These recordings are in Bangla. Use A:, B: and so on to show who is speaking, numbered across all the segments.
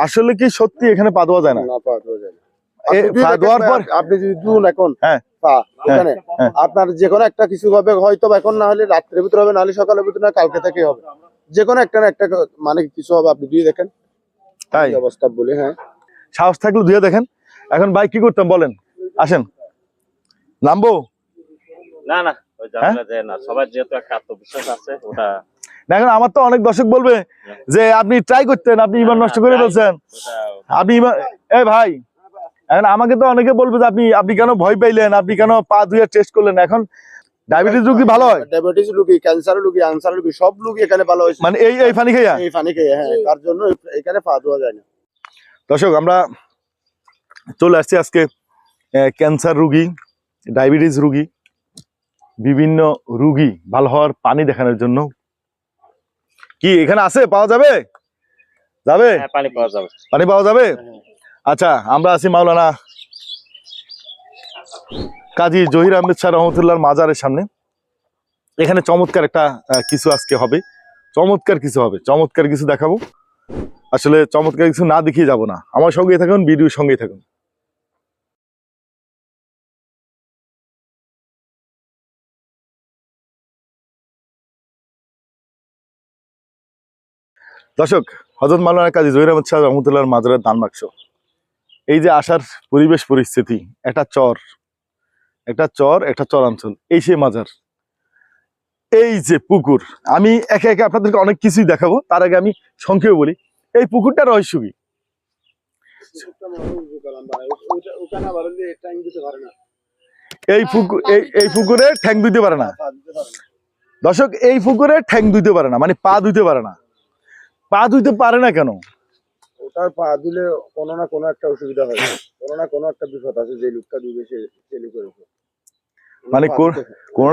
A: আসলে কি সত্যি এখানে পা দেওয়া যায় না?
B: না, পা দেওয়া যায় না।
A: পা দেওয়ার পর
B: আপনি যদি দুন এখন
A: হ্যাঁ
B: পা ওখানে আপনার যে কোনো একটা কিছু হবে, হয়তো এখন না হলে রাত্রের ভিতরে হবে, নাহলে সকালের ভিতরে, না কালকে থেকে হবে, যে কোনো একটা না একটা মানে কিছু হবে। আপনি দিয়ে দেখেন
A: তাই
B: অবস্থা বলে। হ্যাঁ,
A: সাহস থাকলে ধুয়ে দেখেন। এখন ভাই কি করতাম বলেন, আসেন নামবো।
C: না না ওই ঝামেলা যায় না, সবার যেহেতু একটা আত্মবিশ্বাস আছে ওটা।
A: দেখেন আমার তো অনেক দর্শক বলবে যে আপনি ট্রাই করতেন, আপনি ইমান নষ্ট করে ফেলছেন, আপনি এই ভাই এখন আমাকে তো অনেকে বলবে যে আপনি কেন ভয় পাইলেন, আপনি কেন পা ধুয়ে টেস্ট করলেন। এখন ডায়াবেটিস রোগী ভালো হয়,
B: ডায়াবেটিস রোগী, ক্যান্সার রোগী, আনসার রোগী সব রোগী এখানে ভালো হয়েছে,
A: মানে এই পানি খাইয়া।
B: এই পানি খেয়ে। হ্যাঁ, তার জন্য এখানে পা ধোয়া যায় না।
A: দর্শক আমরা চলে আসছি আজকে ক্যান্সার রোগী, ডায়াবেটিস রোগী, বিভিন্ন রোগী ভালো হওয়ার পানি দেখানোর জন্য। কি এখানে আছে, পাওয়া যাবে? যাবে
C: পানি পাওয়া যাবে,
A: পানি পাওয়া যাবে। আচ্ছা, আমরা আছি মাওলানা কাজী জহির আহমেদ শাহ রহমতুল্লাহর মাজারের সামনে। এখানে চমৎকার একটা কিছু আজকে হবে, চমৎকার কিছু হবে, চমৎকার কিছু দেখাবো। আসলে চমৎকার কিছু না দেখিয়ে যাব না, আমার সঙ্গেই থাকুন, ভিডিওর সঙ্গেই থাকুন। দর্শক, হযরত মাওলানা কাজী জহির আহমেদ শাহ রহমতুল্লাহর মাজারের দান বাক্স। এই যে আসার পরিবেশ পরিস্থিতি, একটা চর একটা চরাঞ্চল, এই সে মাজার, এই যে পুকুর। আমি একে একে আপনাদেরকে অনেক কিছুই দেখাবো, তার আগে আমি সংক্ষেপে বলি এই পুকুরটা রহস্য কি। এই পুকুরে ঠ্যাং দিতে পারে না দর্শক, এই পুকুরে ঠ্যাং দিতে পারে না, মানে পা দিতে পারে না। পা দিতে পারে না কেন?
B: ওটার পা দিলে কোনো না কোনো একটা অসুবিধা হয়, কোনো না কোনো একটা বিপদ আছে, যে লোকটা দিবে সে চেলি করেছে,
A: মানে কোনো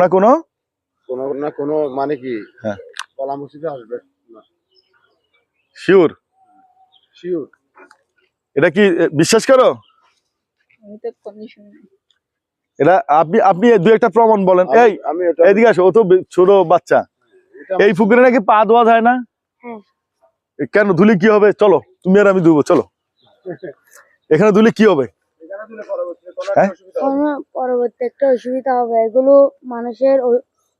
A: না কোনো
B: মানে কি
A: হ্যাঁ
B: কলা মসজিদে আসবে না।
A: শিওর
B: শিওর,
A: এটা কি বিশ্বাস করো? এটা আপনি দু একটা প্রমাণ বলেন। এই এদিকে আসো, ও তো ছোট বাচ্চা। এই পুকুরে নাকি পা ধোয়া যায় না, কেন? ধুলে কি হবে? চলো তুমি আর আমি ধুবো, চলো। এখানে ধুলে কি হবে?
D: পরবর্তী একটা অসুবিধা হবে, এগুলো মানুষের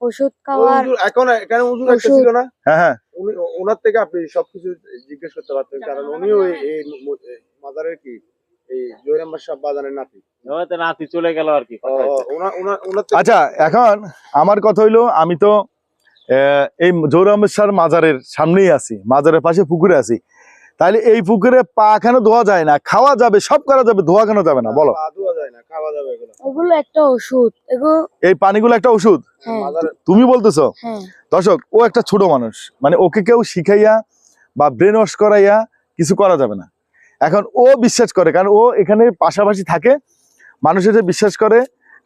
D: ওষুধ খাওয়ার।
B: এখন এখানে হুজুর একটা ছিল না,
A: হ্যাঁ
B: ওনার থেকে আপনি সবকিছু জিজ্ঞেস করতে পারতেন, কারণ উনিও এই মাজারের কি এই জহির আহমেদ সাহেব বাজানের নাতি।
C: নাতি চলে গেল আর কি।
A: আচ্ছা, এখন আমার কথা হইলো, আমি তো এই জহির আহমেদ শাহর মাজারের সামনেই আছি, মাজারের পাশে পুকুরে আছি। তাহলে এই পুকুরে পা কেন ধোয়া যায় না? খাওয়া যাবে, সব করা যাবে, ধোয়া কেন যাবে না বলো?
D: এগুলো একটা ওষুধ,
A: এই পানিগুলো একটা ওষুধ তুমি বলতেছো? দর্শক, ও একটা ছোট মানুষ, মানে ওকে কেউ শিখাইয়া বা ব্রেন ওয়াশ করাইয়া কিছু করা যাবে না। এখন ও বিশ্বাস করে, কারণ ও এখানে পাশাপাশি থাকে, মানুষের যে বিশ্বাস করে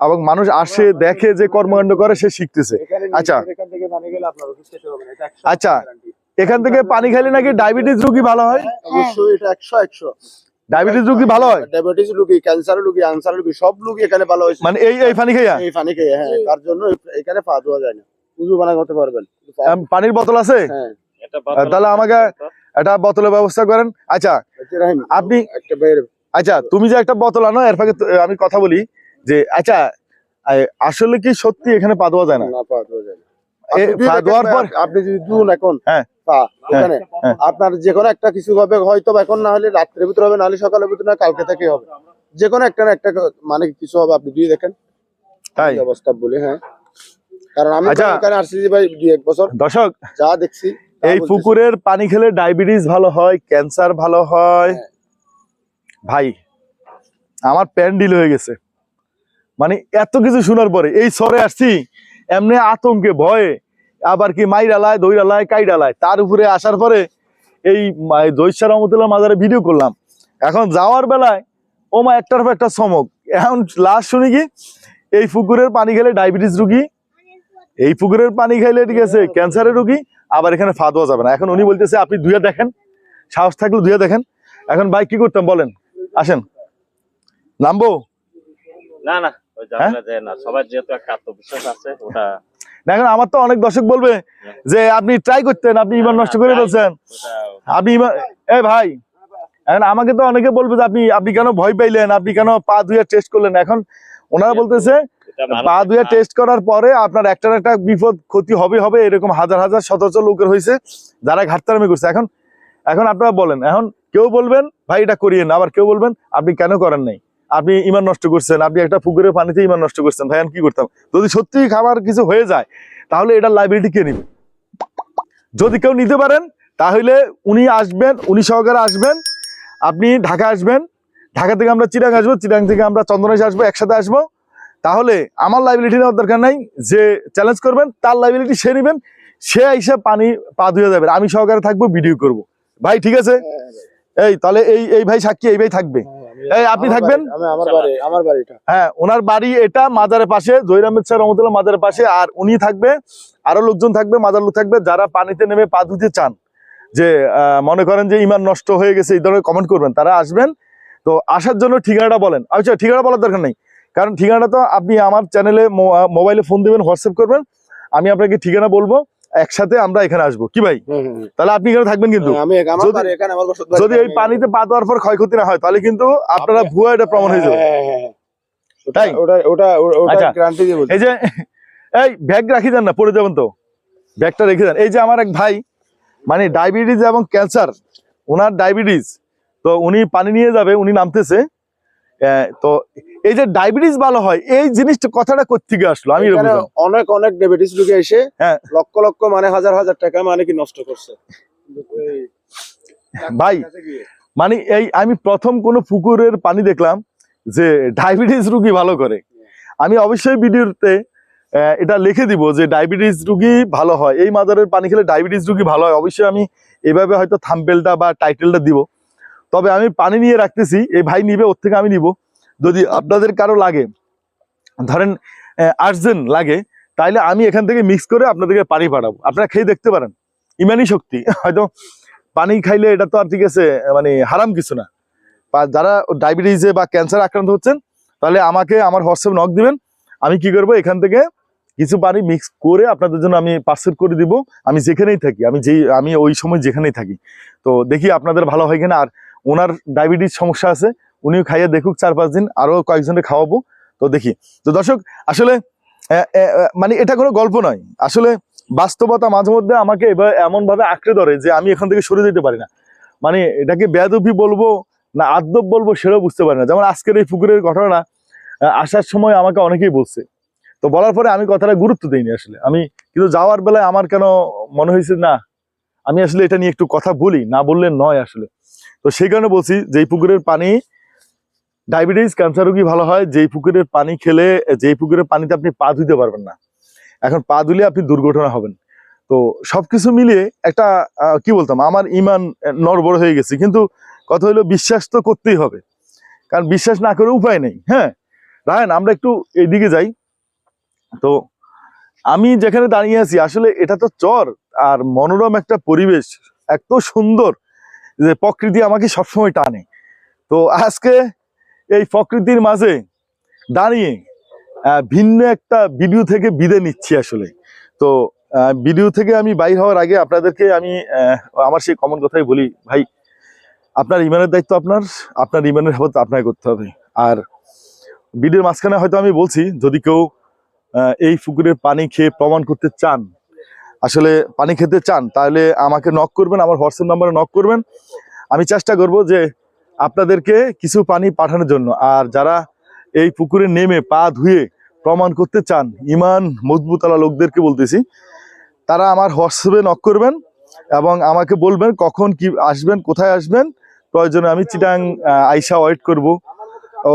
A: এবং মানুষ আসে দেখে যে কর্মকাণ্ড করে, সে শিখতেছে। আচ্ছা আচ্ছা, এখান থেকে পানি খাইলে নাকি ডায়াবেটিস রোগী ভালো হয়?
B: অবশ্যই, এটা 100
A: ডায়াবেটিস রোগী ভালো হয়,
B: ডায়াবেটিস রোগী, ক্যান্সার রোগী, আনসার রোগী সব রোগী এখানে ভালো হয়েছে,
A: মানে এই পানি খাইয়া।
B: এই পানি খেয়ে। হ্যাঁ, তার জন্য এখানে পা ধোয়া যায় না, উযু বানা করতে পারবেন।
A: পানির বোতল আছে?
B: হ্যাঁ,
A: তাহলে আমাকে একটা বোতলের ব্যবস্থা করেন। আচ্ছা আপনি আচ্ছা, তুমি যে একটা বোতল আনো, এর ফাঁকে আমি কথা বলি যে আচ্ছা আসলে কি সত্যি এখানে পা ধোয়া যায় না?
B: না, পা ধোয়া যায় না। আপনি যদি দুন এখন পা ওখানে আপনার যে কোনো একটা কিছু হবে, হয়তো এখন না হলে রাত্রের ভিতরে হবে, নাহলে সকালের ভিতরে, না কালকে থেকে হবে, যে কোনো একটা না একটা মানে কিছু হবে। আপনি দিয়ে দেখেন
A: তাই
B: অবস্থা বলে। হ্যাঁ, কারণ আমি এখানে আসছি ভাই 2-1 বছর,
A: দর্শক
B: যা দেখছি।
A: এই পুকুরের পানি খেলে ডায়াবেটিস ভালো হয়, ক্যান্সার ভালো হয়। ভাই আমার প্যান্ডিল হয়ে গেছে, মানে এত কিছু শোনার পরে এই সরে আসছি এমনি আতঙ্কে ভয়ে, আবার কি মাইরালায় দইরালায় কাইডালায়, তার উপরে আসার পরে এই জহির শাহ রহমতুল্লাহ মাজারে ভিডিও করলাম। এখন যাওয়ার বেলায় ও মা একটার পর একটা চমক। এখন লাস্ট শুনি কি এই পুকুরের পানি খেলে ডায়াবেটিস রোগী, এই পুকুরের পানি খাইলে ঠিক আছে ক্যান্সারের রোগী, আবার এখানে পা ধোয়া যাবে না। এখন উনি বলতেছে আপনি ধুয়ে দেখেন, সাহস থাকলে ধুয়ে দেখেন। এখন ভাই কি করতাম বলেন, আসেন নামবো।
C: না না ওই ঝামেলা যায় না, সবার যেহেতু একটা আত্মবিশ্বাস আছে ওটা।
A: দেখেন আমার তো অনেক দর্শক বলবে যে আপনি ট্রাই করতেন, আপনি ইমান নষ্ট করে ফেলছেন, আপনি এই ভাই এখন আমাকে তো অনেকে বলবে যে আপনি আপনি কেন ভয় পাইলেন, আপনি কেন পা ধুয়ে টেস্ট করলেন। এখন ওনারা বলতেছে পা ধুয়ে টেস্ট করার পরে আপনার একটা একটা বিপদ ক্ষতি হবে হবে, এরকম হাজার হাজার শত শত লোকের হয়েছে যারা ঘাটতারামি করছে। এখন এখন আপনারা বলেন, এখন কেউ বলবেন ভাই এটা করিয়েন, আবার কেউ বলবেন আপনি কেন করেন নাই, আপনি ইমান নষ্ট করছেন, আপনি একটা পুকুরের পানিতে ইমান নষ্ট করছেন। ভাই আমি কি করতাম? যদি সত্যি খাবার কিছু হয়ে যায় তাহলে এটার লাইবিলিটি কে নিবে? যদি কেউ নিতে পারেন তাহলে উনি আসবেন, উনি সহকারে আসবেন, আপনি ঢাকা আসবেন, ঢাকা থেকে আমরা চিরাং আসবো, চিরাং থেকে আমরা চন্দনাইশ আসবো, একসাথে আসবো। তাহলে আমার লাইবিলিটি নেওয়ার দরকার নাই, যে চ্যালেঞ্জ করবেন তার লাইবিলিটি সে নেবেন, সে এসে পানি পা ধুয়ে যাবেন, আমি সহকারে থাকবো, ভিডিও করব। ভাই ঠিক আছে? এই তাহলে এই এই ভাই সাক্ষী, এই ভাই থাকবে, এই আপনি থাকবেন।
B: আমার বাড়িটা,
A: হ্যাঁ ওনার বাড়ি এটা মাজারের পাশে, জহির আহমেদ স্যার রহমতুল্লাহ মাজারের পাশে। আর উনি থাকবে, আরো লোকজন থাকবে, মাজার লোক থাকবে, যারা পানিতে নেমে পা ধুতে চান, যে মনে করেন যে ইমান নষ্ট হয়ে গেছে এই ধরনের কমেন্ট করবেন, তারা আসবেন। তো আসার জন্য ঠিকানাটা বলেন। আচ্ছা ঠিকানা বলার দরকার নেই, কারণ ঠিকানাটা তো আপনি আমার চ্যানেলে মোবাইলে ফোন দিবেন, হোয়াটসঅ্যাপ করবেন, আমি আপনাকে ঠিকানা বলবো, একসাথে আমরা এখানে আসবো। কি ভাই? তাহলে আপনি এখানে থাকবেন কিন্তু। যদি এই পানিতে পা দেওয়ার পর ক্ষয়ক্ষতি না হয় তাহলে কিন্তু আপনারা ভুয়া এটা প্রমাণ হয়ে যাবে। তাই আচ্ছা, এই যে এই ব্যাগ রাখি যান না, পড়ে যাবেন তো, ব্যাগটা রেখে যান। এই যে আমার এক ভাই মানে ডায়াবেটিস এবং ক্যান্সার, ওনার ডায়াবেটিস, তো উনি পানি নিয়ে যাবে, উনি নামতেছে। তো এই যে ডায়াবেটিস ভালো হয় এই জিনিসটা কথাটা কোত্থেকে আসলো? আমি
B: অনেক অনেক ডায়াবেটিস রোগী এসে
A: হ্যাঁ
B: লক্ষ লক্ষ মানে হাজার হাজার টাকা মানে কি নষ্ট করছে
A: ভাই। মানে এই আমি প্রথম কোন পুকুরের পানি দেখলাম যে ডায়াবেটিস রোগী ভালো করে। আমি অবশ্যই ভিডিওতে এটা লিখে দিব যে ডায়াবেটিস রোগী ভালো হয়, এই মাদারের পানি খেলে ডায়াবেটিস রোগী ভালো হয়। অবশ্যই আমি এভাবে হয়তো থাম্বনেলটা বা টাইটেলটা দিব। তবে আমি পানি নিয়ে রাখতেছি, এই ভাই নিবে, ওর থেকে আমি নিব। যদি আপনাদের কারো লাগে, ধরেন আর্জেন্ট লাগে, তাইলে আমি এখান থেকে মিক্স করে আপনাদেরকে পানি পাঠাবো, আপনারা খেয়ে দেখতে পারেন। ইমানি শক্তি, হয়তো পানি খাইলে এটা তো আর ঠিক আছে মানে হারাম কিছু না। যারা ডায়াবেটিসে বা ক্যান্সার আক্রান্ত হচ্ছেন তাহলে আমাকে আমার হোয়াটসঅ্যাপ নক দিবেন, আমি কি করব এখান থেকে কিছু পানি মিক্স করে আপনাদের জন্য আমি পার্সেল করে দিব। আমি যেখানেই থাকি, আমি ওই সময় যেখানেই থাকি, তো দেখি আপনাদের ভালো হয় কিনা। আর ওনার ডায়াবেটিস সমস্যা আছে, উনিও খাইয়ে দেখুক 4-5 দিন, আরো কয়েকজনের খাওয়াবো। তো দেখি। তো দর্শক আসলে মানে এটা কোনো গল্প নয়, আসলে বাস্তবতা মাঝে মধ্যে আমাকে এমন ভাবে আঁকড়ে ধরে যে আমি এখান থেকে সরে যেতে পারি না। মানে এটাকে বেয়াদবি বলবো না আদব বলবো সেটাও বুঝতে পারি না। যেমন আজকের এই পুকুরের ঘটনা, আসার সময় আমাকে অনেকেই বলছে, তো বলার পরে আমি কথাটা গুরুত্ব দিইনি আসলে। আমি কিন্তু যাওয়ার বেলায় আমার কেন মনে হয়েছে না আমি আসলে এটা নিয়ে একটু কথা বলি, না বললে নয় আসলে। তো সেই কারণে বলছি যে এই পুকুরের পানি ডায়াবেটিস ক্যান্সার রোগী ভালো হয়, যেই পুকুরের পানি খেলে, যেই পুকুরের পানিতে আপনি পা ধুতে পারবেন না, এখন পা ধুলে আপনি দুর্ঘটনা হবেন। তো সবকিছু মিলিয়ে একটা কি বলতাম, আমার ইমান নড়বড় হয়ে গেছে। কিন্তু কথা হলো বিশ্বাস তো করতেই হবে, কারণ বিশ্বাস না করে উপায় নেই। হ্যাঁ রায়ন, আমরা একটু এইদিকে যাই। তো আমি যেখানে দাঁড়িয়ে আছি আসলে এটা তো চর, আর মনোরম একটা পরিবেশ, এত সুন্দর যে প্রকৃতি আমাকে সবসময় টানে। তো আজকে এই প্রকৃতির মাঝে দাঁড়িয়ে ভিন্ন একটা ভিডিও থেকে বিদায় নিচ্ছি আসলে। তো ভিডিও থেকে আমি বাইর হওয়ার আগে আপনাদেরকে আমি আমার সেই কমন কথাই বলি, ভাই আপনার ইমানের দায়িত্ব আপনার ইমানের হেফাজত আপনাকে করতে হবে। আর ভিডিওর মাঝখানে হয়তো আমি বলছি, যদি কেউ এই পুকুরের পানি খেয়ে প্রমাণ করতে চান, আসলে পানি খেতে চান, তাহলে আমাকে নক করবেন, আমার হোয়াটসঅ্যাপ নাম্বারে নক করবেন। আমি চেষ্টা করব যে আপনাদেরকে কিছু পানি পাঠানোর জন্য। আর যারা এই পুকুরে নেমে পা ধুয়ে প্রমাণ করতে চান, ইমান মজবুতওয়ালা লোকদেরকে বলতেছি, তারা আমার হোয়াটসঅ্যাপে নক করবেন এবং আমাকে বলবেন কখন কি আসবেন, কোথায় আসবেন। প্রয়োজনে আমি চিটাং আইসা ওয়েট করব,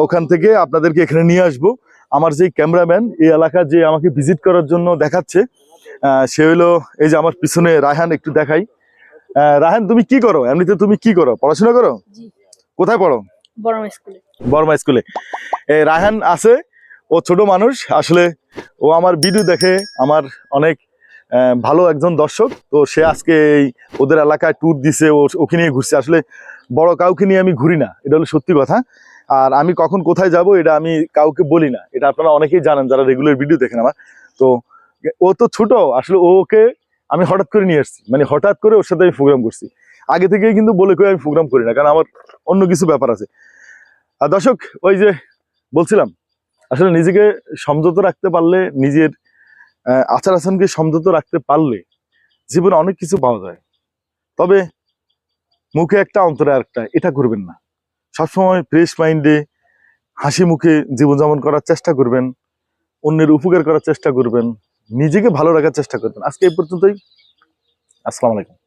A: ওখান থেকে আপনাদেরকে এখানে নিয়ে আসব। আমার যে ক্যামেরাম্যান এই এলাকা যে আমাকে ভিজিট করার জন্য দেখাচ্ছে, সে হলো এই যে আমার পিছনে রায়হান, একটু দেখাই। রায়হান তুমি কি করো এমনিতে? তুমি কি করো? পড়াশোনা করো? কোথায় পড়ো? বর্মা স্কুলে। রায়হান আছে, ও ছোট মানুষ আসলে, ও আমার ভিডিও দেখে, আমার অনেক ভালো একজন দর্শক। তো সে আজকে এই ওদের এলাকায় ট্যুর দিছে, ওকে নিয়ে ঘুরছে। আসলে বড় কাউকে নিয়ে আমি ঘুরি না, এটা হলো সত্যি কথা। আর আমি কখন কোথায় যাব এটা আমি কাউকে বলি না, এটা আপনারা অনেকেই জানেন যারা রেগুলার ভিডিও দেখেন আমার। তো ও তো ছোট আসলে, ওকে আমি হঠাৎ করে নিয়ে আসছি, মানে হঠাৎ করে ওর সাথে আমি প্রোগ্রাম করছি। আগে থেকে কিন্তু বলে কই আমি প্রোগ্রাম করি না, কারণ আমার অন্য কিছু ব্যাপার আছে। আর দর্শক, ওই যে বলছিলাম, আসলে নিজেকে সংযত রাখতে পারলে, নিজের আচার আচরণকে সংযত রাখতে পারলে জীবনে অনেক কিছু পাওয়া যায়। তবে মুখে একটা অন্তরে আরেকটা, এটা করবেন না। সবসময় ফ্রেশ মাইন্ডে হাসি মুখে জীবনযাপন করার চেষ্টা করবেন, অন্যের উপকার করার চেষ্টা করবেন, নিজেকে ভালো রাখার চেষ্টা করবেন। আজকে এই পর্যন্তই। আসসালামু আলাইকুম।